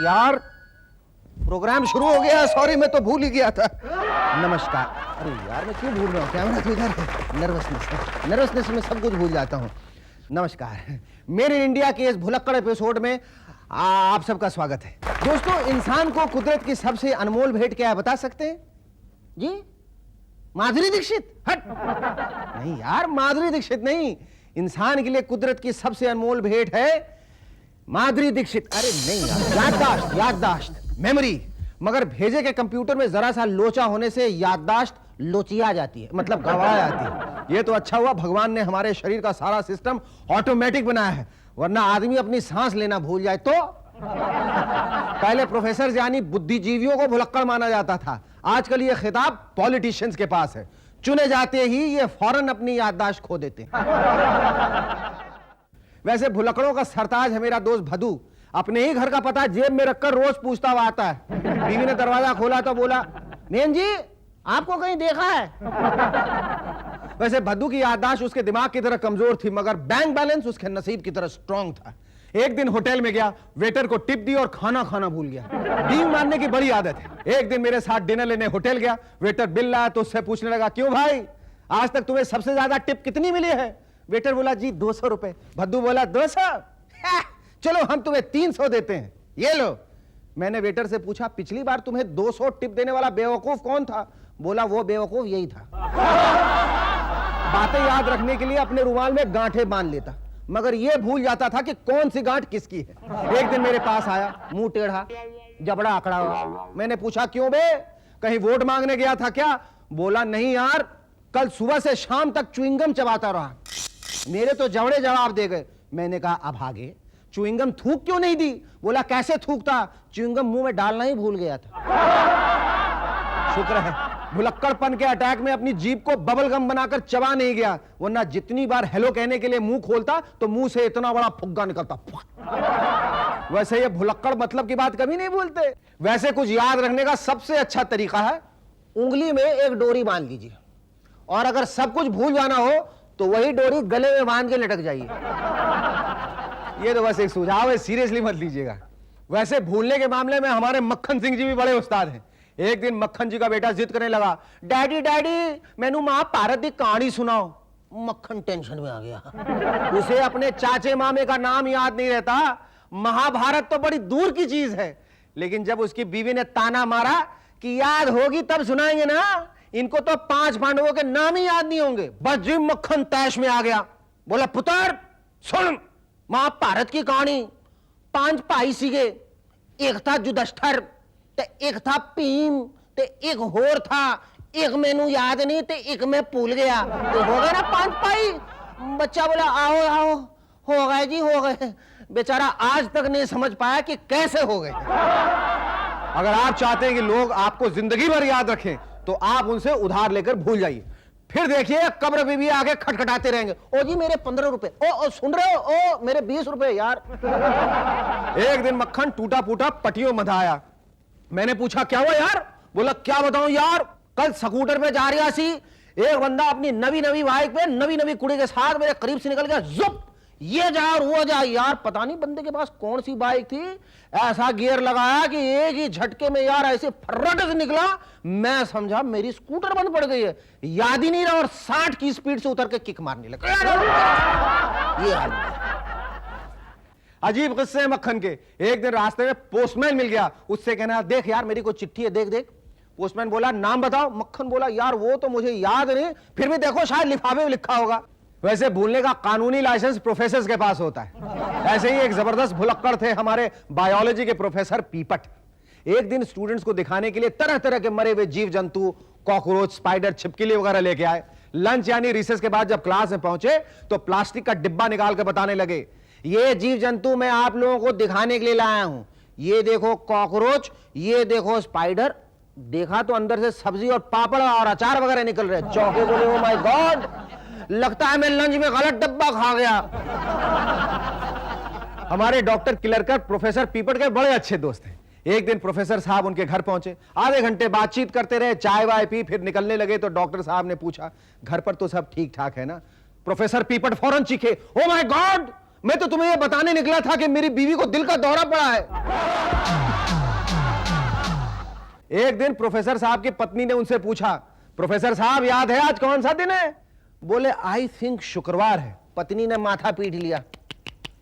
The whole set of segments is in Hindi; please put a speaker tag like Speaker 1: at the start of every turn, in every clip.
Speaker 1: यार, प्रोग्राम शुरू हो गया। सॉरी, मैं तो भूल ही गया था। नमस्कार। अरे यार, मैं क्यों भूल रहा हूँ? कैमरा तो इधर है। नर्वसनेस में सब कुछ भूल जाता हूँ। नमस्कार। मेरे इंडिया के इस भुलक्कड़ एपिसोड में आप सबका स्वागत है। दोस्तों, इंसान को कुदरत की सबसे अनमोल भेंट क्या है बता सकते हैं जी? माधुरी दीक्षित? हट। नहीं यार, माधुरी दीक्षित नहीं। इंसान के लिए कुदरत की सबसे अनमोल भेंट है माधुरी दीक्षित। अरे नहीं यार, याददाश्त, मेमोरी। मगर भेजे के कंप्यूटर में जरा सा लोचा होने से याददाश्त लोचिया जाती है, मतलब गड़बड़ा जाती है। ये तो अच्छा हुआ भगवान ने हमारे शरीर का सारा सिस्टम ऑटोमेटिक बनाया है, वरना आदमी अपनी सांस लेना भूल जाए तो। पहले प्रोफेसर यानी बुद्धिजीवियों को भुलक्कड़ माना जाता था। आजकल ये खिताब पॉलिटिशियंस के पास है। चुने जाते ही ये फौरन अपनी याददाश्त खो देते हैं। वैसे भुलक्कड़ों का सरताज है मेरा दोस्त भदू। अपने ही घर का पता जेब में रखकर रोज पूछता हुआ आता है। बीवी ने दरवाजा खोला तो बोला, मेन जी आपको कहीं देखा है? वैसे भद्दू की याददाश्त उसके दिमाग की तरह कमजोर थी, मगर बैंक बैलेंस उसके नसीब की तरह स्ट्रांग था। एक दिन होटल में गया, वेटर को टिप दी और खाना भूल गया। डींग मारने की बड़ी आदत है। एक दिन मेरे साथ डिनर लेने होटल गया। वेटर बिल लाया तो उससे पूछने लगा, क्यों भाई, आज तक तुम्हें सबसे ज्यादा टिप कितनी मिली है? वेटर बोला, जी 200 रुपए। भद्दू बोला, 200? चलो हम तुम्हें 300 देते हैं, ये लो। मैंने वेटर से पूछा, पिछली बार तुम्हें 200 टिप देने वाला बेवकूफ कौन था? बोला, वो बेवकूफ यही था। बातें याद रखने के लिए अपने रुमाल में गांठें बांध लेता, मगर यह भूल जाता था कि कौन सी गांठ किसकी है। एक दिन मेरे पास आया, मुंह टेढ़ा, जबड़ा आकड़ा हुआ। मैंने पूछा, क्यों बे, कहीं वोट मांगने गया था क्या? बोला, नहीं यार, कल सुबह से शाम तक च्युइंगम चबाता रहा। मेरे तो जबड़े जवाब दे गए। मैंने कहा, अब आगे च्युइंगम थूक क्यों नहीं दी? बोला, कैसे थूकता, च्युइंगम मुंह में डालना ही भूल गया था। शुक्र है भुलक्कड़पन के अटैक में अपनी जीभ को बबल गम बनाकर चबा नहीं गया, वरना जितनी बार हेलो कहने के लिए मुंह खोलता तो मुंह से इतना बड़ा फुग्गा निकलता। वैसे ये भुलक्कड़ मतलब की बात कभी नहीं भूलते। वैसे कुछ याद रखने का सबसे अच्छा तरीका है, उंगली में एक डोरी बांध लीजिए, और अगर सब कुछ भूल जाना हो तो वही डोरी गले में बांध के लटक जाइए। ये तो बस एक सुझाव है, सीरियसली मत लीजिएगा। वैसे भूलने के मामले में हमारे मक्खन सिंह जी भी बड़े उस्ताद हैं। एक दिन मक्खन जी का बेटा जिद करने लगा, डैडी डैडी मैनू महाभारत की कहानी सुनाओ। मक्खन टेंशन में आ गया। उसे अपने चाचे मामे का नाम याद नहीं रहता। महाभारत तो बड़ी दूर की चीज है, लेकिन जब उसकी बीवी ने ताना मारा कि याद होगी तब सुनाएंगे ना, इनको तो 5 पांडवों के नाम ही याद नहीं होंगे। बस जी मक्खन तैश में आ गया। बोला, पुत्र सुन, महाभारत की कहानी 5 भाई सीगे, एक था युधिष्ठिर, ते एक था भीम, ते एक होर था, एक मैनू याद नहीं, ते एक मैं भूल गया। तो हो गए ना 5 भाई। बच्चा बोला, आओ आओ, हो गए जी हो गए। बेचारा आज तक नहीं समझ पाया कि कैसे हो गए। अगर आप चाहते हैं कि लोग आपको जिंदगी भर याद रखें तो आप उनसे उधार लेकर भूल जाइए। फिर देखिए कब्र में भी आगे खटखटाते रहेंगे, ओ जी मेरे 15 रुपए, ओ सुन रहे हो, ओ मेरे 20 रुपए यार। एक दिन मक्खन टूटा फूटा पटियों मधा आया। मैंने पूछा, क्या हुआ यार? बोला, क्या बताऊं यार, कल स्कूटर पे जा रही सी, एक बंदा अपनी नवी बाइक पे नवी कुड़ी के साथ मेरे करीब से निकल गया। जुप, ये जा और वो जा। यार पता नहीं बंदे के पास कौन सी बाइक थी, ऐसा गियर लगाया कि एक ही झटके में यार ऐसे फर्रट से निकला। मैं समझा मेरी स्कूटर बंद पड़ गई है, याद ही नहीं रहा, और 60 की स्पीड से उतर के किक मारने लगा। ये हाल अजीब किस्से मक्खन के। एक दिन रास्ते में पोस्टमैन मिल गया, उससे कहना, देख यार मेरी कोई चिट्ठी है, देख देख। पोस्टमैन बोला, नाम बताओ। मक्खन बोला, यार वो तो मुझे याद नहीं, फिर भी देखो शायद लिफाफे में लिखा होगा। वैसे भूलने का कानूनी लाइसेंस प्रोफेसर के पास होता है। ऐसे ही एक जबरदस्त भुलक्कड़ थे हमारे बायोलॉजी के प्रोफेसर पीपट। एक दिन स्टूडेंट्स को दिखाने के लिए तरह तरह के मरे हुए जीव जंतु, कॉकरोच, स्पाइडर, छिपकली वगैरह लेके आए। लंच यानी रिसेस के बाद जब क्लास में पहुंचे तो प्लास्टिक का डिब्बा निकाल कर बताने लगे, ये जीव जंतु मैं आप लोगों को दिखाने के लिए लाया हूं। ये देखो कॉकरोच, ये देखो स्पाइडर। देखा तो अंदर से सब्जी और पापड़ और अचार वगैरह निकल रहे। चौके बोले, ओ माय गॉड, लगता है मैं लंच में गलत डब्बा खा गया। हमारे डॉक्टर किलरकर प्रोफेसर पीपट के बड़े अच्छे दोस्त हैं। एक दिन प्रोफेसर साहब उनके घर पहुंचे, आधे घंटे बातचीत करते रहे, चाय वाय पी, फिर निकलने लगे तो डॉक्टर साहब ने पूछा, घर पर तो सब ठीक ठाक है ना? प्रोफेसर पीपट फौरन चीखे, ओ माय गॉड, मैं तो तुम्हें यह बताने निकला था कि मेरी बीवी को दिल का दौरा पड़ा है। एक दिन प्रोफेसर साहब की पत्नी ने उनसे पूछा, प्रोफेसर साहब याद है आज कौन सा दिन है? बोले आई थिंक शुक्रवार है। पत्नी ने माथा पीट लिया,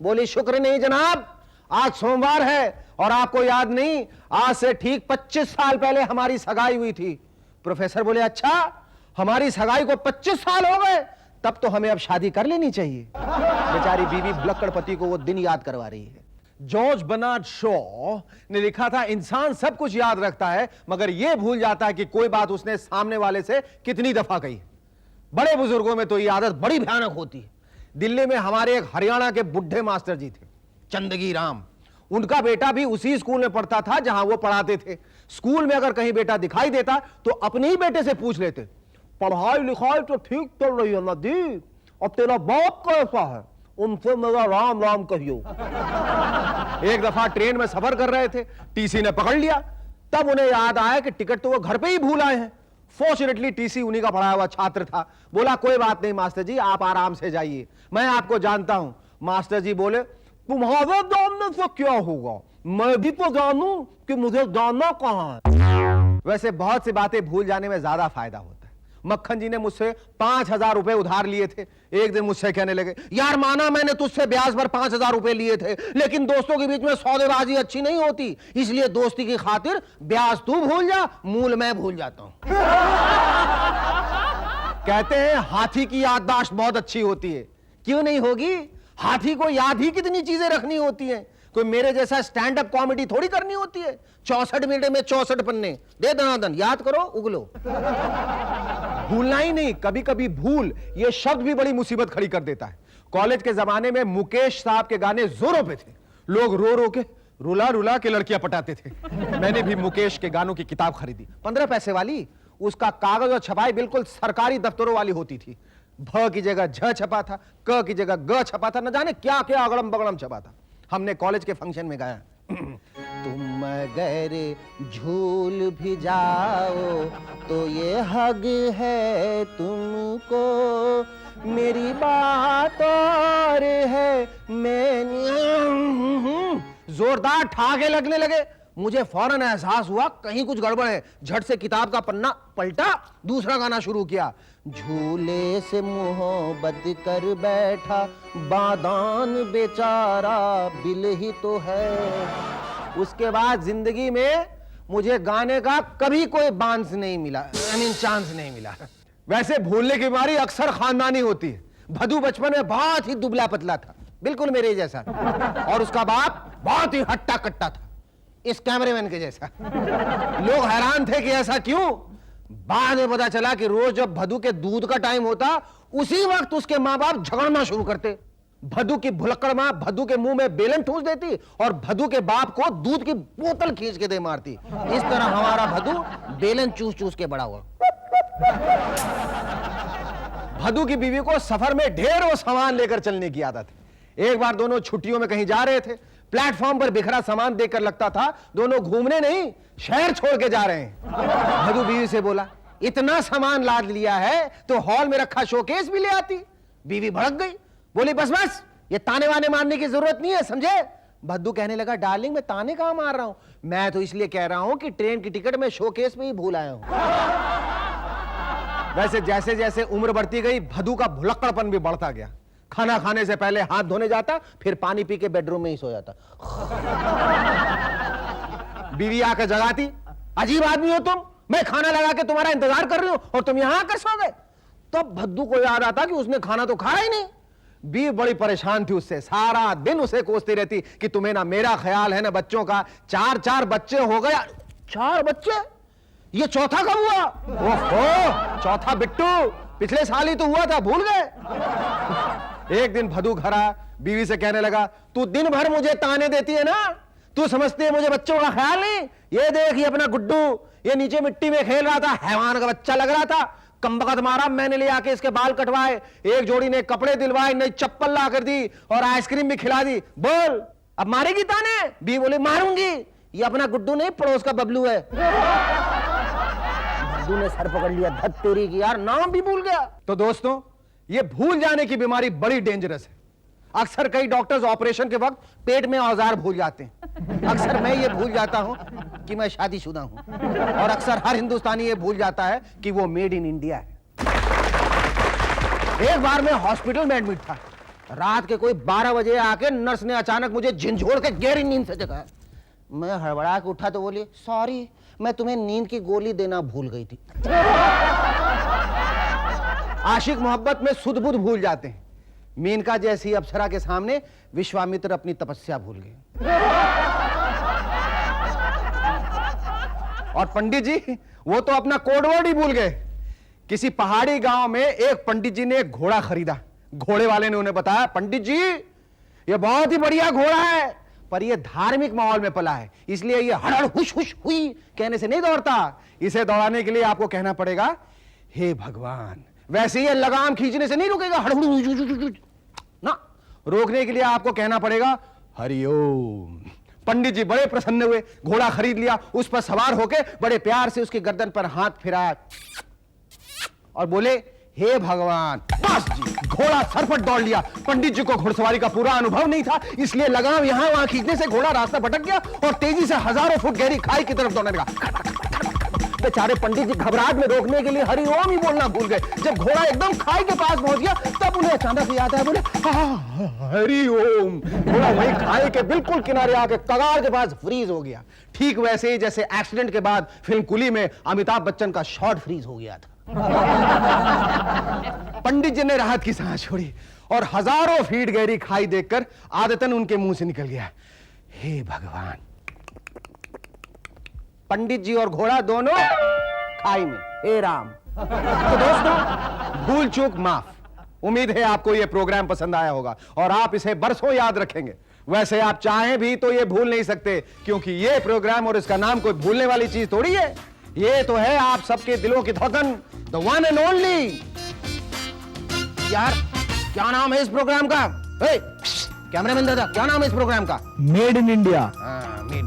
Speaker 1: बोली शुक्र नहीं जनाब, आज सोमवार है। और आपको याद नहीं, आज से ठीक 25 साल पहले हमारी सगाई हुई थी। प्रोफेसर बोले अच्छा, हमारी सगाई को 25 साल हो गए, तब तो हमें अब शादी कर लेनी चाहिए। बेचारी बीवी भुलक्कड़ पति को वो दिन याद करवा रही है। जॉर्ज बर्नार्ड शॉ ने लिखा था, इंसान सब कुछ याद रखता है मगर यह भूल जाता है कि कोई बात उसने सामने वाले से कितनी दफा कही। बड़े बुजुर्गों में तो ये आदत बड़ी भयानक होती है। दिल्ली में हमारे एक हरियाणा के बुढ़े मास्टर जी थे, चंदगी राम। उनका बेटा भी उसी स्कूल में पढ़ता था जहां वो पढ़ाते थे। स्कूल में अगर कहीं बेटा दिखाई देता तो अपने ही बेटे से पूछ लेते, पढ़ाई लिखाई तो ठीक चल रही है ना दी, अब तेरा बाप कैसा है? उनसे मेरा राम राम कहियो। एक दफा ट्रेन में सफर कर रहे थे, टीसी ने पकड़ लिया। तब उन्हें याद आया कि टिकट तो वो घर पे ही भूल आए हैं। फॉर्चुनेटली टीसी उन्हीं का पढ़ाया हुआ छात्र था। बोला कोई बात नहीं मास्टर जी, आप आराम से जाइए, मैं आपको जानता हूं। मास्टर जी बोले, तुम्हारे जानने से क्या होगा, मैं भी तो जानूं कि मुझे जानना कहां है। वैसे बहुत सी बातें भूल जाने में ज्यादा फायदा होता है। मक्खन जी ने मुझसे 5,000 रुपए उधार लिए थे। एक दिन मुझसे कहने लगे, यार माना मैंने तुझसे ब्याज पर 5,000 रुपए लिए थे, लेकिन दोस्तों के बीच में सौदेबाजी अच्छी नहीं होती, इसलिए दोस्ती की खातिर ब्याज तू भूल जा, मूल मैं भूल जाता हूं। कहते हैं हाथी की याददाश्त बहुत अच्छी होती है। क्यों नहीं होगी? हाथी को याद ही कितनी चीजें रखनी होती हैं। कोई मेरे जैसा स्टैंड अप कॉमेडी थोड़ी करनी होती है। 64 मिनट में 64 पन्ने दे दनादन, याद करो उगलो। भूलना ही नहीं, कभी कभी भूल ये शब्द भी बड़ी मुसीबत खड़ी कर देता है। कॉलेज के जमाने में मुकेश साहब के गाने जोरों पे थे। लोग रो रो के रुला रुला के लड़कियां पटाते थे। मैंने भी मुकेश के गानों की किताब खरीदी, 15 पैसे वाली। उसका कागज और छपाई बिल्कुल सरकारी दफ्तरों वाली होती थी। भ की जगह झ छपा था, क की जगह ग छपा था, न जाने क्या क्या अगड़म बगड़म छपा था। हमने कॉलेज के फंक्शन में गाया, तुम अगर झूल भी जाओ तो ये हक है तुमको, मेरी बात और है मैं। जोरदार ठाके लगने लगे। मुझे फौरन एहसास हुआ कहीं कुछ गड़बड़ है। झट से किताब का पन्ना पलटा, दूसरा गाना शुरू किया। झूले से मोहब्बत कर बैठा बादान बेचारा बिल ही तो है। उसके बाद जिंदगी में मुझे गाने का कभी कोई बांस नहीं मिला, चांस नहीं मिला। वैसे भूलने की बीमारी अक्सर खानदानी होती है। भदू बचपन में बहुत ही दुबला पतला था, बिल्कुल मेरे जैसा, और उसका बाप बहुत ही हट्टा कट्टा था, इस कैमरेमैन के जैसा। लोग हैरान थे कि ऐसा क्यों। बाद में पता चला कि रोज जब भदू के दूध का टाइम होता, उसी वक्त उसके माँ बाप झगड़ना शुरू करते। भदू की भुलक्कड़ माँ भदू के मुंह में बेलन ठूस देती और भदू के बाप को दूध की बोतल खींच के दे मारती। इस तरह हमारा भदू बेलन चूस चूस के बड़ा हुआ। भदू की बीवी को सफर में ढेरों सामान लेकर चलने की आदत है। एक बार दोनों छुट्टियों में कहीं जा रहे थे। प्लेटफॉर्म पर बिखरा सामान देखकर लगता था दोनों घूमने नहीं, शहर छोड़ के जा रहे हैं। भदू बीवी से बोला, इतना सामान लाद लिया है तो हॉल में रखा शोकेस भी ले आती। बीवी भड़क गई, बोली बस बस, ये ताने वाने मारने की जरूरत नहीं है, समझे। भद्दू कहने लगा, डार्लिंग मैं ताने कहां मार रहा हूं, मैं तो इसलिए कह रहा हूं कि ट्रेन की टिकट में शोकेस में ही भूल आया हूं। वैसे जैसे जैसे उम्र बढ़ती गई, भदू का भुलक्कड़पन भी बढ़ता गया। खाना खाने से पहले हाथ धोने जाता, फिर पानी पी के बेडरूम में ही सो जाता। बीवी आकर जगाती, अजीब आदमी हो तुम, मैं खाना लगा के तुम्हारा इंतजार कर रही हूं और तुम यहां आकर सो गए। तब भद्दू को याद आता कि उसने खाना तो खाया ही नहीं। बीवी बड़ी परेशान थी उससे, सारा दिन उसे कोसती रहती कि तुम्हें ना मेरा ख्याल है ना बच्चों का। 4 बच्चे हो गए। 4 बच्चे? ये चौथा कब हुआ? ओहो, चौथा बिट्टू पिछले साल ही तो हुआ था, भूल गए। एक दिन भदू घर आया, बीवी से कहने लगा, तू दिन भर मुझे ताने देती है ना, तू समझती है मुझे बच्चों का ख्याल नहीं। ये देख, ये अपना गुड्डू, ये नीचे मिट्टी में खेल रहा था, हैवान का बच्चा लग रहा था। कमबख्त मारा, मैंने ले आके इसके बाल कटवाए, एक जोड़ी ने कपड़े दिलवाए, नई चप्पल ला कर दी और आइसक्रीम भी खिला दी। बोल अब मारेगी ताने? बीवी बोली, मारूंगी। ये अपना गुड्डू नहीं, पड़ोस का बबलू है। भद्दू ने सर पकड़ लिया, धत तेरी की, यार नाम भी भूल गया। तो दोस्तों, ये भूल जाने की बीमारी बड़ी डेंजरस है। अक्सर कई डॉक्टर्स ऑपरेशन के वक्त पेट में औजार भूल जाते हैं। अक्सर मैं ये भूल जाता हूं कि मैं शादीशुदा हूं। और अक्सर हर हिंदुस्तानी ये भूल जाता है कि वो मेड इन इंडिया है। एक बार मैं हॉस्पिटल में एडमिट था। रात के कोई 12 बजे आके नर्स ने अचानक मुझे झिंझोड़ के गहरी नींद से जगाया। मैं हड़बड़ा के उठा तो बोली, सॉरी मैं तुम्हें नींद की गोली देना भूल गई थी। आशिक मोहब्बत में सुध बुध भूल जाते हैं। मेनका जैसी अप्सरा के सामने विश्वामित्र अपनी तपस्या भूल गए। और पंडित जी वो तो अपना कोडवर्ड ही भूल गए। किसी पहाड़ी गांव में एक पंडित जी ने एक घोड़ा खरीदा। घोड़े वाले ने उन्हें बताया, पंडित जी ये बहुत ही बढ़िया घोड़ा है, पर ये धार्मिक माहौल में पला है, इसलिए ये हड़ हुश हुश हुई कहने से नहीं दौड़ता। इसे दौड़ाने के लिए आपको कहना पड़ेगा, हे भगवान। वैसे ये लगाम खींचने से नहीं रुकेगा, हड़ ना, रोकने के लिए आपको कहना पड़ेगा, हरिओम। पंडित जी बड़े प्रसन्न हुए, घोड़ा खरीद लिया, उस पर सवार होके बड़े प्यार से उसकी गर्दन पर हाथ फिराया और बोले, हे भगवान। बस जी, घोड़ा सर पर दौड़ लिया। पंडित जी को घुड़सवारी का पूरा अनुभव नहीं था, इसलिए लगाम यहां वहां खींचने से घोड़ा रास्ता भटक गया और तेजी से हजारों फुट गहरी खाई की तरफ दौड़ने लगा। बेचारे पंडित जी घबराहट में रोकने के लिए हरि ओम ही बोलना भूल गए। जब घोड़ा एकदम खाई के पास पहुंच गया तब उन्हें अचानक याद आया, बोले हरि ओम। घोड़ा वही खाई के बिल्कुल किनारे आके कगार के पास फ्रीज हो गया। ठीक वैसे ही जैसे एक्सीडेंट के बाद फिल्म कुली में अमिताभ बच्चन का शॉट फ्रीज हो गया था। पंडित जी ने राहत की सांस छोड़ी और हजारों फीट गहरी खाई देखकर आदतन उनके मुंह से निकल गया, हे भगवान। पंडित जी और घोड़ा दोनों खाई में, हे राम। तो दोस्तों, भूल चूक माफ। उम्मीद है आपको यह प्रोग्राम पसंद आया होगा और आप इसे बरसों याद रखेंगे। वैसे आप चाहें भी तो यह भूल नहीं सकते, क्योंकि यह प्रोग्राम और इसका नाम कोई भूलने वाली चीज थोड़ी है। ये तो है आप सबके दिलों की धड़कन, द वन एंड ओनली। यार क्या नाम है इस प्रोग्राम का? कैमरामैन दादा, क्या नाम है इस प्रोग्राम का?
Speaker 2: Made in India.
Speaker 1: मेड,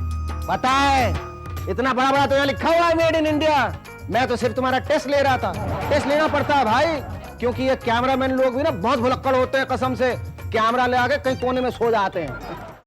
Speaker 1: पता है, इतना बड़ा बड़ा तो यहाँ लिखा हुआ है मेड इन इंडिया। मैं तो सिर्फ तुम्हारा टेस्ट ले रहा था। टेस्ट लेना पड़ता है भाई, क्योंकि ये कैमरामैन लोग भी ना बहुत भुलक्कड़ होते हैं। कसम से कैमरा ले आके कहीं कोने में सो जाते हैं।